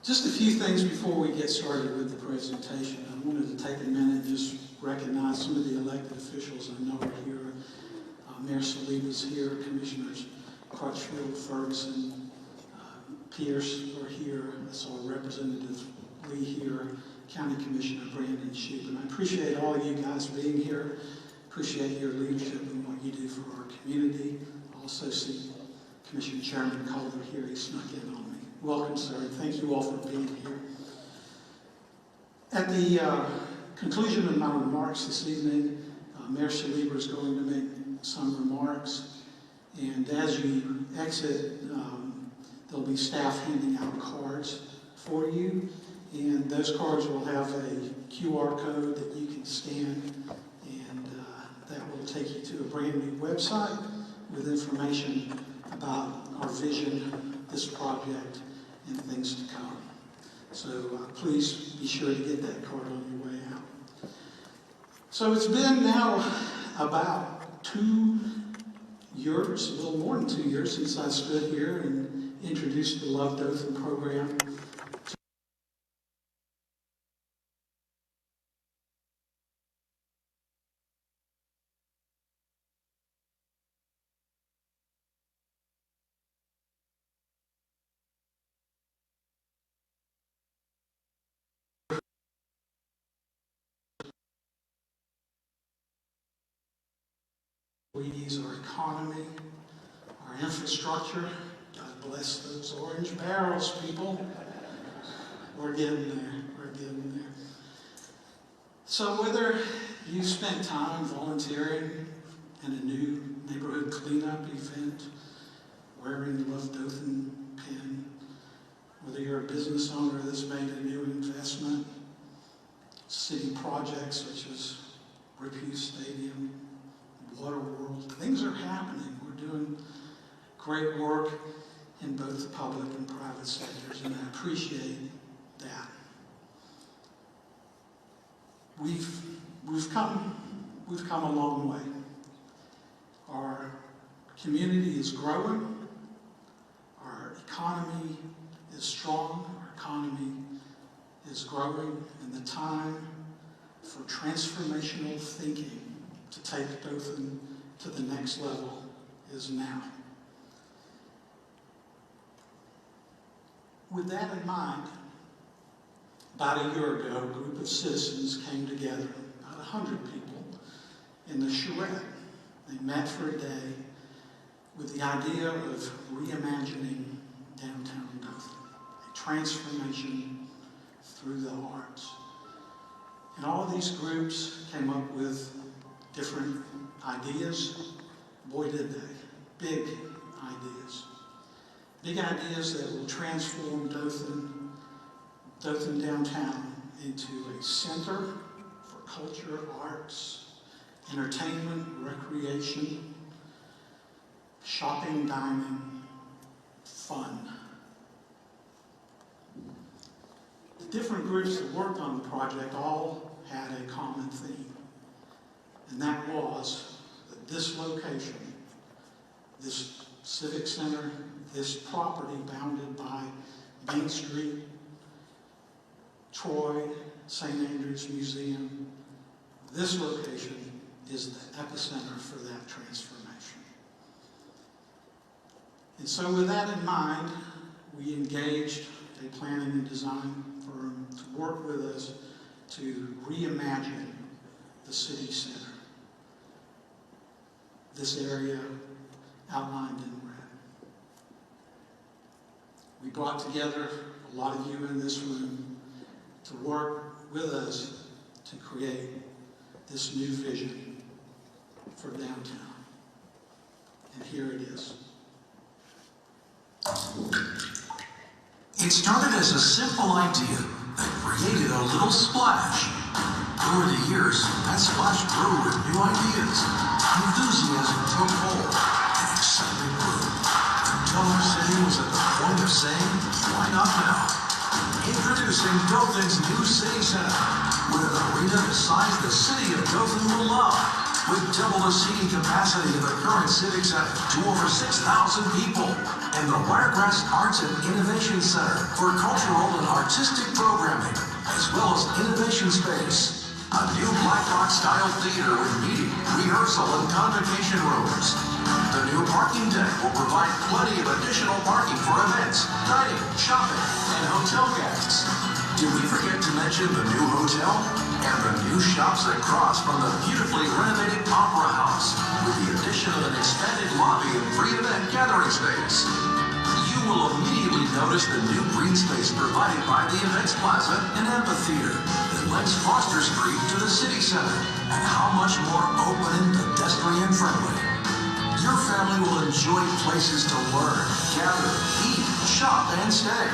Just a few things before we get started with the presentation. I wanted to take a minute and just recognize some of the elected officials I know are here. Mayor Saleem is here, Commissioners Crutchfield, Ferguson, Pierce are here. I saw Representative Lee here, County Commissioner Brandon Shoup, and I appreciate all of you guys being here. Appreciate your leadership and what you do for our community. I also see Commissioner Chairman Calder here. He snuck in on me. Welcome, sir, and thank you all for being here. At the conclusion of my remarks this evening, Mayor Saleem is going to make some remarks, and as you exit, there'll be staff handing out cards for you, and those cards will have a QR code that you can scan, and that will take you to a brand new website with information about our vision, this project, and things to come. So please be sure to get that card on your way out. So it's been now about 2 years, a little more than 2 years, since I stood here and introduced the Love Dothan program. Our economy, our infrastructure. God bless those orange barrels, people. We're getting there. We're getting there. So whether you spent time volunteering in a new neighborhood cleanup event, wearing the Love Dothan pin, whether you're a business owner that's made a new investment, city projects such as Riphew Stadium, Water World, things are happening. We're doing great work in both the public and private sectors, and I appreciate that. We've come a long way. Our community is growing. Our economy is strong. Our economy is growing, and the time for transformational thinking to take Dothan to the next level is now. With that in mind, about a year ago, a group of citizens came together, about 100 people, in the charrette. They met for a day with the idea of reimagining downtown Dothan, a transformation through the arts. And all of these groups came up with different ideas. Boy, did they. Big ideas. Big ideas that will transform Dothan downtown into a center for culture, arts, entertainment, recreation, shopping, dining, fun. The different groups that worked on the project all had a common theme. And that was that this location, this civic center, this property bounded by Main Street, Troy, St. Andrews Museum, this location is the epicenter for that transformation. And so with that in mind, we engaged a planning and design firm to work with us to reimagine the city center. This area outlined in red. We brought together a lot of you in this room to work with us to create this new vision for downtown. And here it is. It started as a simple idea that created a little splash. Over the years, that splash grew with new ideas. Enthusiasm took hold, and excitement grew, until our city was at the point of saying, why not now? Introducing Dothan's new city center, with an arena the size the city of Dothan will love. with double the seating capacity of the current Civic Center to over 6,000 people, and the Wiregrass Arts and Innovation Center for cultural and artistic programming, as well as innovation space. A new black box-style theater with meeting, rehearsal, and convocation rooms. The new parking deck will provide plenty of additional parking for events, dining, shopping, and hotel guests. Did we forget to mention the new hotel? And the new shops across from the beautifully renovated Opera House, with the addition of an expanded lobby and free event gathering space. You will immediately notice the new green space provided by the Events Plaza and Amphitheater that links Foster Street to the City Center, and how much more open and pedestrian friendly. Your family will enjoy places to learn, gather, eat, shop, and stay.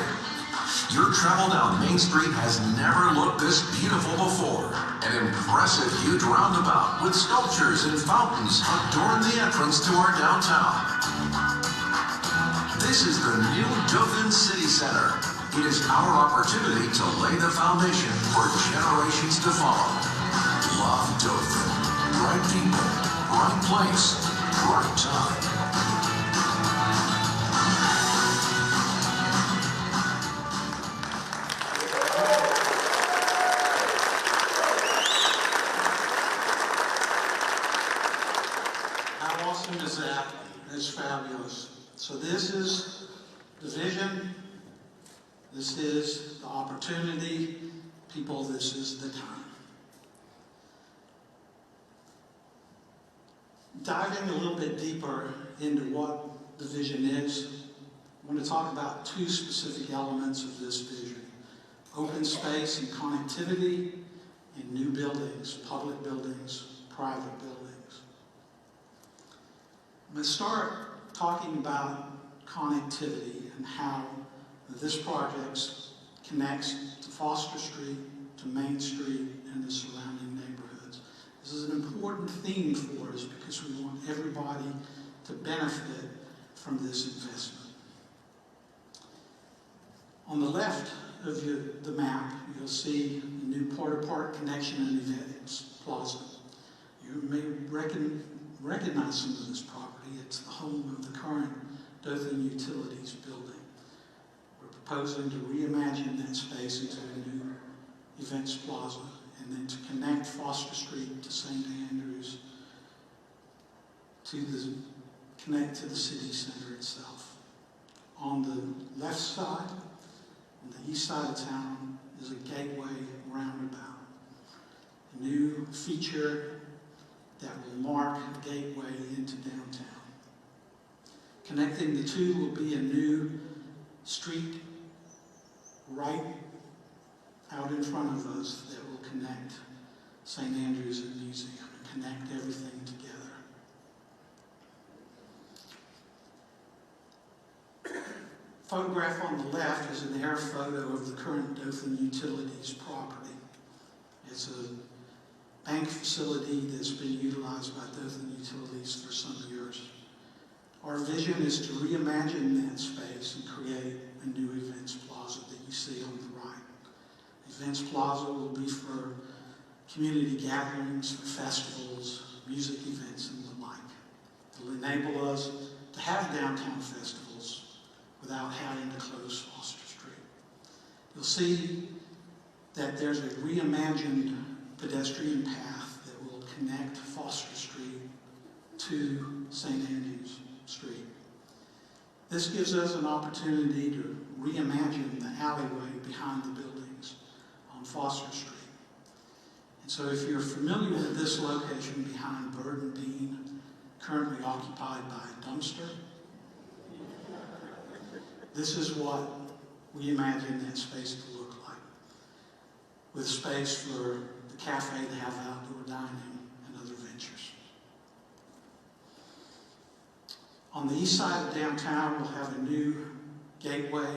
Your travel down Main Street has never looked this beautiful before. An impressive huge roundabout with sculptures and fountains adorn the entrance to our downtown. This is the new Dothan City Center. It is our opportunity to lay the foundation for generations to follow. Love Dothan. Right people, right place, right time. How awesome is that? It's fabulous. So this is the vision. This is the opportunity. People, this is the time. Diving a little bit deeper into what the vision is, I want to talk about two specific elements of this vision: open space and connectivity, and new buildings, public buildings, private buildings. I'm going to start talking about connectivity and how this project connects to Foster Street, to Main Street, and the surrounding neighborhoods. This is an important theme for us because we want everybody to benefit from this investment. On the left of the map, you'll see the new Porter Park Connection and Events Plaza. You may recognize some of this property. It's the home of the current Dothan Utilities building. We're proposing to reimagine that space into a new Events Plaza, and then to connect Foster Street to St. Andrews, connect to the city center itself. On the left side, on the east side of town, is a gateway roundabout, a new feature that will mark the gateway into downtown. Connecting the two will be a new street right out in front of us that will connect St. Andrews and Museum and connect everything together. Photograph on the left is an air photo of the current Dothan Utilities property. It's a bank facility that's been utilized by Dothan Utilities for some years. Our vision is to reimagine that space and create a new Events Plaza that you see on the right. Events Plaza will be for community gatherings, for festivals, music events, and the like. It will enable us to have downtown festivals without having to close Foster Street. You'll see that there's a reimagined pedestrian path that will connect Foster Street to St. Andrews Street. This gives us an opportunity to reimagine the alleyway behind the buildings on Foster Street. And so if you're familiar with this location behind Bird and Bean, currently occupied by a dumpster, this is what we imagine that space to look like, with space for the cafe to have outdoor dining and other ventures. On the east side of downtown, we'll have a new gateway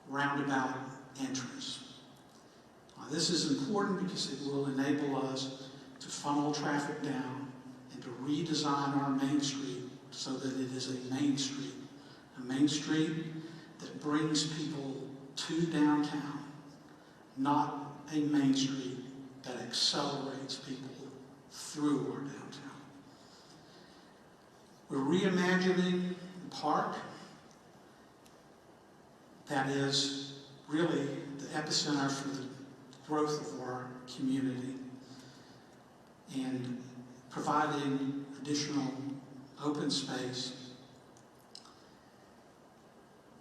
roundabout entrance. This is important because it will enable us to funnel traffic down and to redesign our Main Street so that it is a Main Street that brings people to downtown, not a Main Street that accelerates people through our downtown. We're reimagining the park. That is really the epicenter for the growth of our community, and providing additional open space.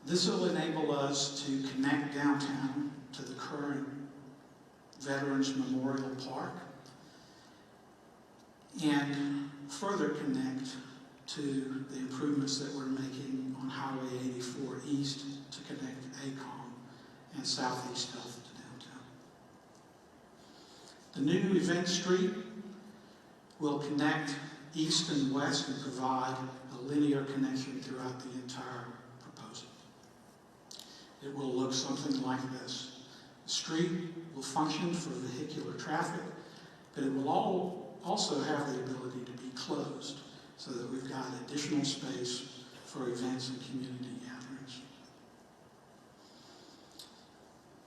This will enable us to connect downtown to the current Veterans Memorial Park and further connect to the improvements that we're making on Highway 84 East to connect ACOM and Southeast Health to downtown. The new event street will connect east and west and provide a linear connection throughout the entire proposal. It will look something like this. The street will function for vehicular traffic, but it will also have the ability to be closed so that we've got additional space for events and community gatherings.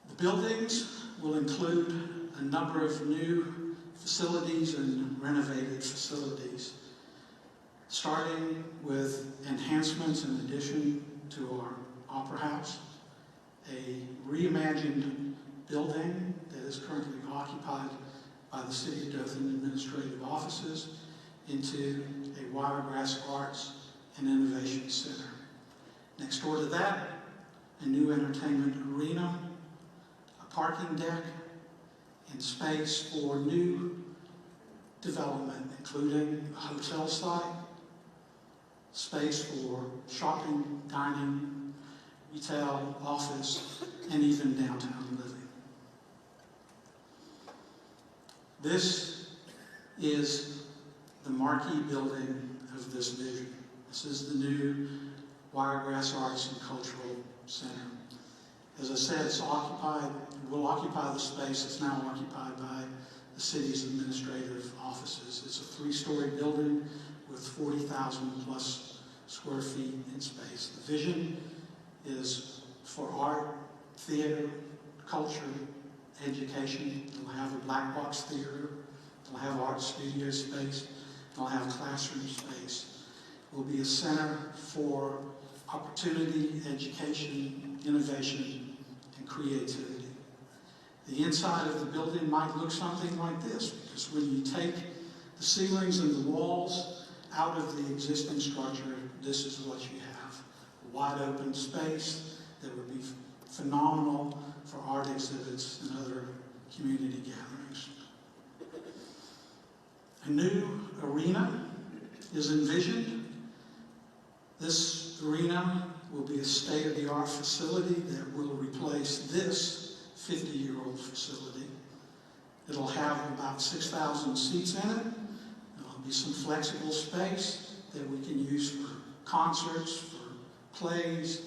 The buildings will include a number of new facilities and renovated facilities, starting with enhancements in addition to our Opera House, a reimagined building that is currently occupied by the City of Dothan Administrative Offices into a Wiregrass Arts and Innovation Center. Next door to that, a new entertainment arena, a parking deck, and space for new development, including a hotel site, space for shopping, dining, retail, office, and even downtown living. This is the marquee building of this vision. This is the new Wiregrass Arts and Cultural Center. As I said, will occupy the space that's now occupied by the city's administrative offices. It's a 3-story building with 40,000 plus square feet in space. The vision is for art, theater, culture, education. It'll have a black box theater. It'll have art studio space. It'll have classroom space. It will be a center for opportunity, education, innovation, and creativity. The inside of the building might look something like this, because when you take the ceilings and the walls out of the existing structure, this is what you have. A wide open space that would be phenomenal for art exhibits and other community gatherings. A new arena is envisioned. This arena will be a state-of-the-art facility that will replace this 50-year-old facility. It'll have about 6,000 seats in it. There'll be some flexible space that we can use for concerts, for plays,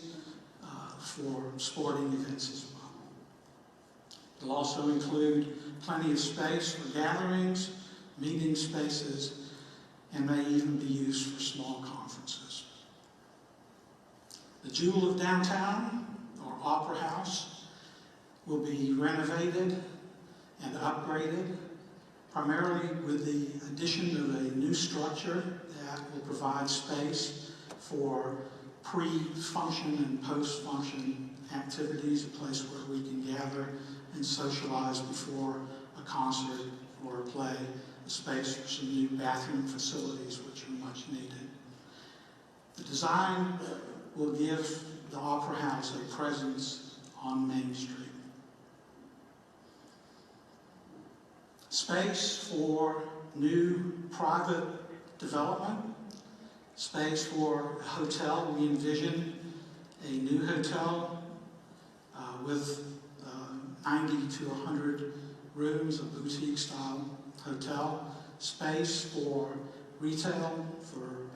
for sporting events as well. It'll also include plenty of space for gatherings, meeting spaces, and may even be used for small conferences. The jewel of downtown, or Opera House, will be renovated and upgraded, primarily with the addition of a new structure that will provide space for pre-function and post-function activities, a place where we can gather and socialize before a concert or a play, a space for some new bathroom facilities which are much needed. The design will give the Opera House a presence on Main Street. Space for new private development, space for a hotel. We envision a new hotel with 90 to 100 rooms, a boutique style hotel. Space for retail, for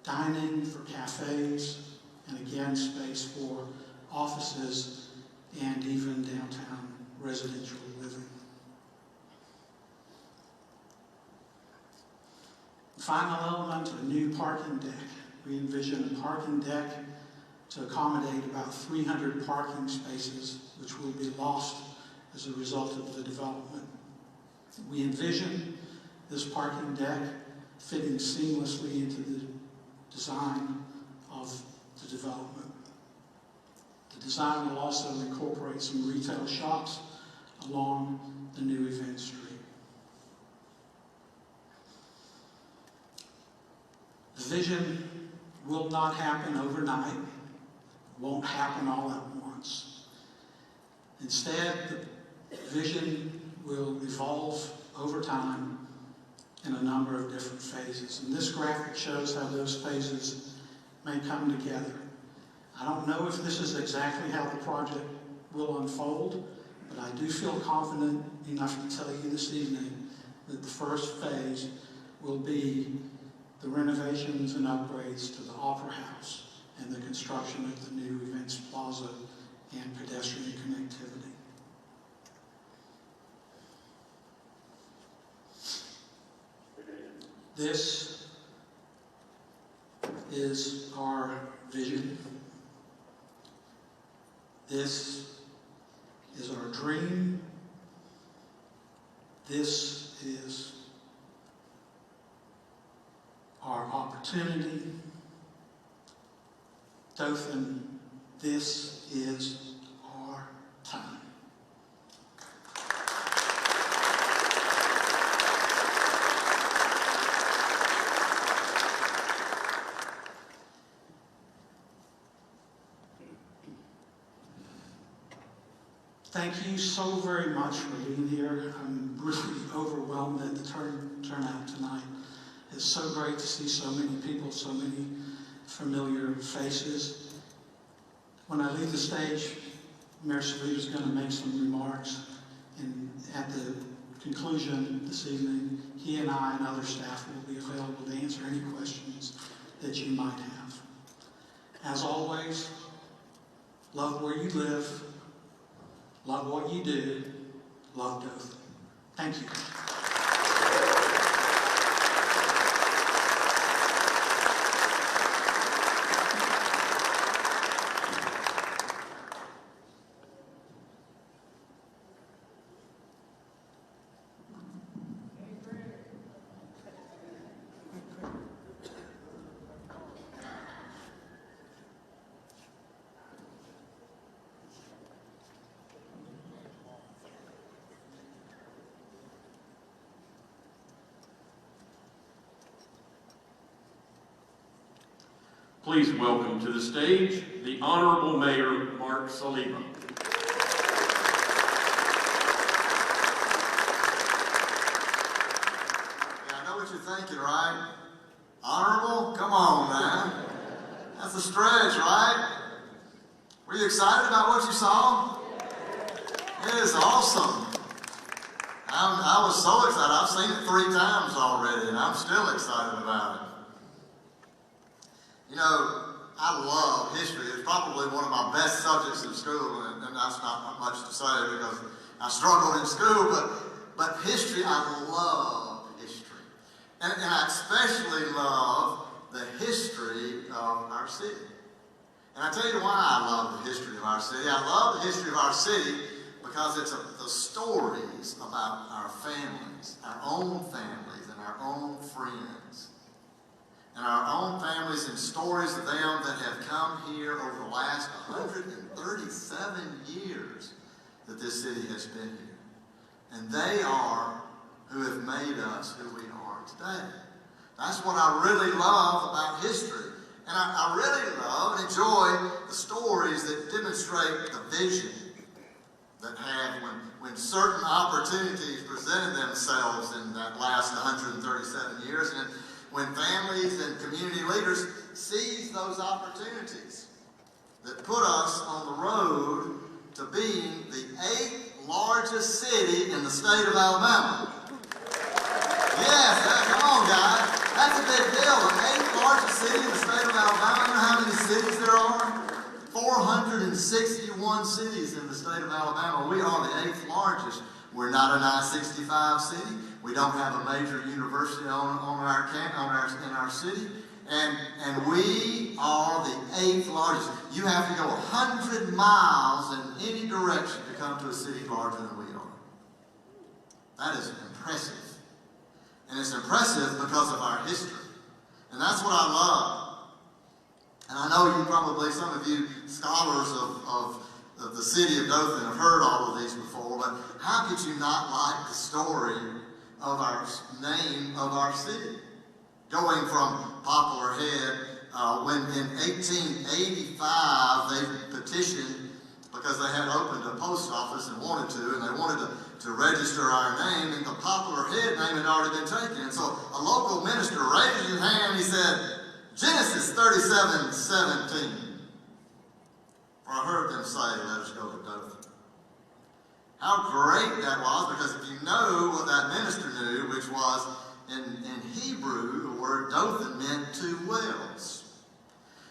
dining, for cafes, and again, space for offices and even downtown residential living. The final element, a new parking deck. We envision a parking deck to accommodate about 300 parking spaces, which will be lost as a result of the development. We envision this parking deck fitting seamlessly into the design of the development. The design will also incorporate some retail shops along the new event street. The vision will not happen overnight, won't happen all at once. Instead, the vision will evolve over time in a number of different phases. And this graphic shows how those phases may come together. I don't know if this is exactly how the project will unfold, but I do feel confident enough to tell you this evening that the first phase will be the renovations and upgrades to the Opera House and the construction of the new Events Plaza and pedestrian connectivity. This is our vision. This is our dream. This is our opportunity. Dothan, this is our time. Thank you so very much for being here. I'm really overwhelmed at the turnout tonight. It's so great to see so many people, so many familiar faces. When I leave the stage, Mayor Saleem is going to make some remarks, and at the conclusion this evening, he and I and other staff will be available to answer any questions that you might have. As always, love where you live, love what you do, love Dothan. Thank you. Please welcome to the stage the Honorable Mayor, Mark Saleem. Yeah, I know what you're thinking, right? Honorable? Come on, man. That's a stretch, right? Were you excited about what you saw? It is awesome. I was so excited. I've seen it 3 times already, and I'm still excited about it. You know, I love history. It's probably one of my best subjects in school, and that's not much to say because I struggled in school, but history, I love history. And I especially love the history of our city. And I tell you why I love the history of our city. I love the history of our city because it's the stories about our families, our own families, and our own friends. And our own families and stories of them that have come here over the last 137 years that this city has been here. And they are who have made us who we are today. That's what I really love about history. And I really love and enjoy the stories that demonstrate the vision that had when certain opportunities presented themselves in that last 137 years. And when families and community leaders seize those opportunities that put us on the road to being the 8th largest city in the state of Alabama. Yes, come on guys, that's a big deal. The 8th largest city in the state of Alabama. You know how many cities there are? 461 cities in the state of Alabama. We are the 8th largest. We're not an I-65 city. We don't have a major university in our city, and we are the 8th largest. You have to go 100 miles in any direction to come to a city larger than we are. That is impressive. And it's impressive because of our history. And that's what I love. And I know you probably, some of you scholars of the city of Dothan have heard all of these before, but how could you not like the story of our name of our city? Going from Poplar Head, when in 1885 they petitioned because they had opened a post office and wanted to, and they wanted to register our name, and the Poplar Head name had already been taken. And so a local minister raised his hand and he said, Genesis 37:17. For I heard them say, let us go to Dothan. How great that was, because if you know what that minister knew, which was in Hebrew, the word Dothan meant two wells,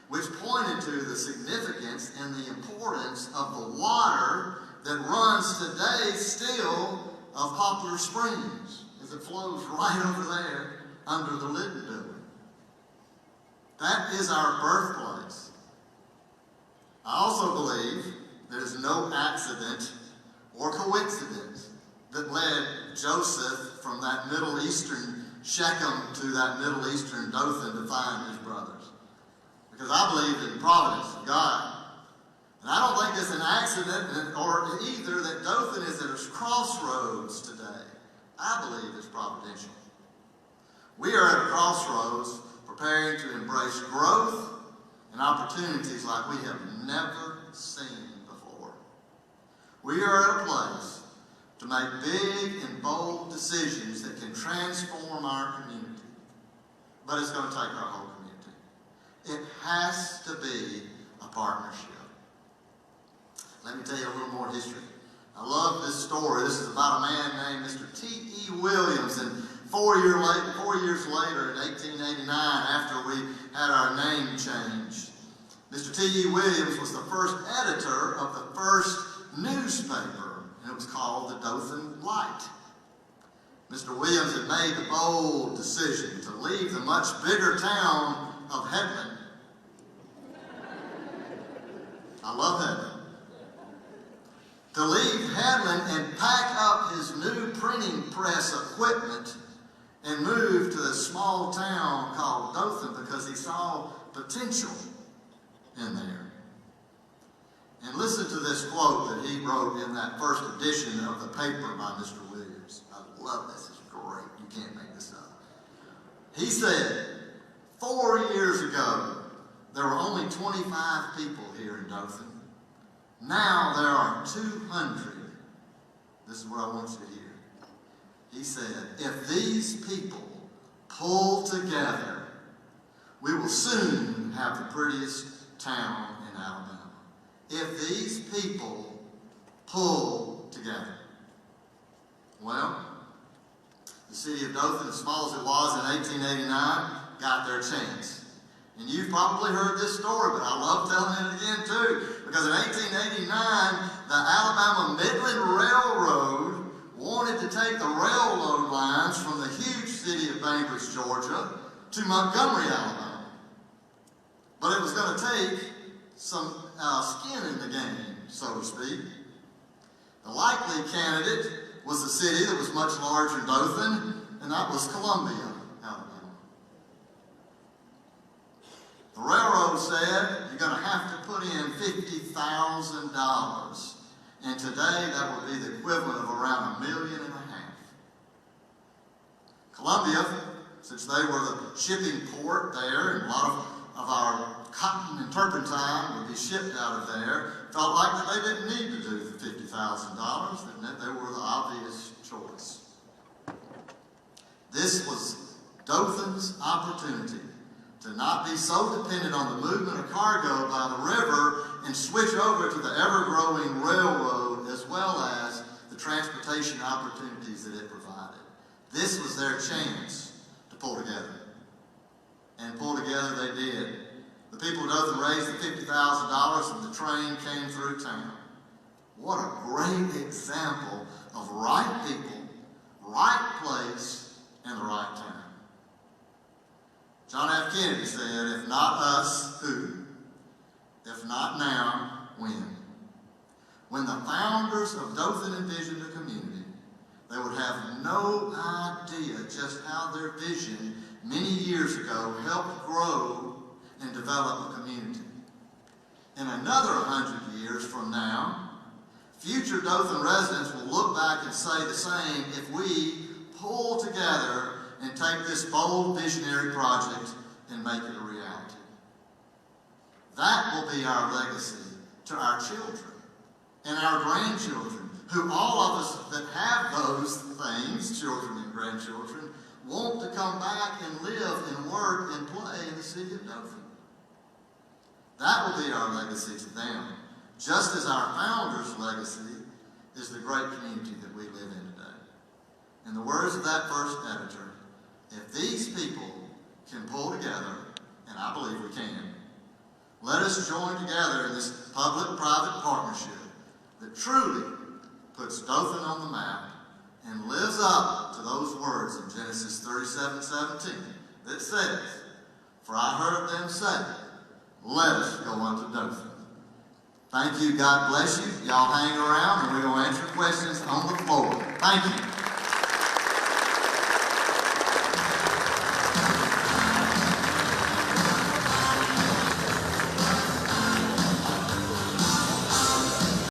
which pointed to the significance and the importance of the water that runs today still of Poplar Springs, as it flows right over there under the Lytton Building. That is our birthplace. I also believe there's no accident or coincidence that led Joseph from that Middle Eastern Shechem to that Middle Eastern Dothan to find his brothers. Because I believe in providence of God. And I don't think it's an accident or either that Dothan is at a crossroads today. I believe it's providential. We are at a crossroads preparing to embrace growth and opportunities like we have never seen before. We are at a place to make big and bold decisions that can transform our community. But it's going to take our whole community. It has to be a partnership. Let me tell you a little more history. I love this story. This is about a man named Mr. T.E. Williams. And 4 years later, in 1889, after we had our name changed, Mr. T.E. Williams was the first editor of the first newspaper, and it was called the Dothan Light. Mr. Williams had made the bold decision to leave the much bigger town of Headland. I love Headland. To leave Headland and pack up his new printing press equipment and move to a small town called Dothan because he saw potential in there. And listen to this quote that he wrote in that first edition of the paper by Mr. Williams. I love this. It's great. You can't make this up. He said, 4 years ago, there were only 25 people here in Dothan. Now there are 200. This is what I want you to hear. He said, if these people pull together, we will soon have the prettiest town in Alabama. If these people pull together. Well, the city of Dothan, as small as it was in 1889, got their chance. And you've probably heard this story, but I love telling it again too. Because in 1889, the Alabama Midland Railroad wanted to take the railroad lines from the huge city of Bainbridge, Georgia, to Montgomery, Alabama. But it was going to take some skin in the game, so to speak. The likely candidate was a city that was much larger than Dothan, and that was Columbia, Alabama. The railroad said, you're going to have to put in $50,000. And today, that would be the equivalent of around $1.5 million. Columbia, since they were the shipping port there, and a lot of our cotton and turpentine would be shipped out of there, felt like that they didn't need to do the $50,000, that they were the obvious choice. This was Dothan's opportunity to not be so dependent on the movement of cargo by the river and switch over to the ever-growing railroad as well as the transportation opportunities that it provided. This was their chance to pull together. And pull together they did. The people of Dothan raised the $50,000 and the train came through town. What a great example of right people, right place, and the right time. John F. Kennedy said, if not us, who? If not now, when? When the founders of Dothan envisioned a community They would have no idea just how their vision many years ago helped grow and develop a community. In another 100 years from now, future Dothan residents will look back and say the same if we pull together and take this bold visionary project and make it a reality. That will be our legacy to our children and our grandchildren, who all of us that have those things, children and grandchildren, want to come back and live and work and play in the city of Dothan. That will be our legacy to them, just as our founders' legacy is the great community that we live in today. In the words of that first editor, if these people can pull together, and I believe we can, let us join together in this public-private partnership that truly puts Dothan on the map and lives up to those words in Genesis 37:17 that says, "For I heard them say, let us go unto Dothan." Thank you. God bless you. Y'all hang around and we're going to answer questions on the floor. Thank you.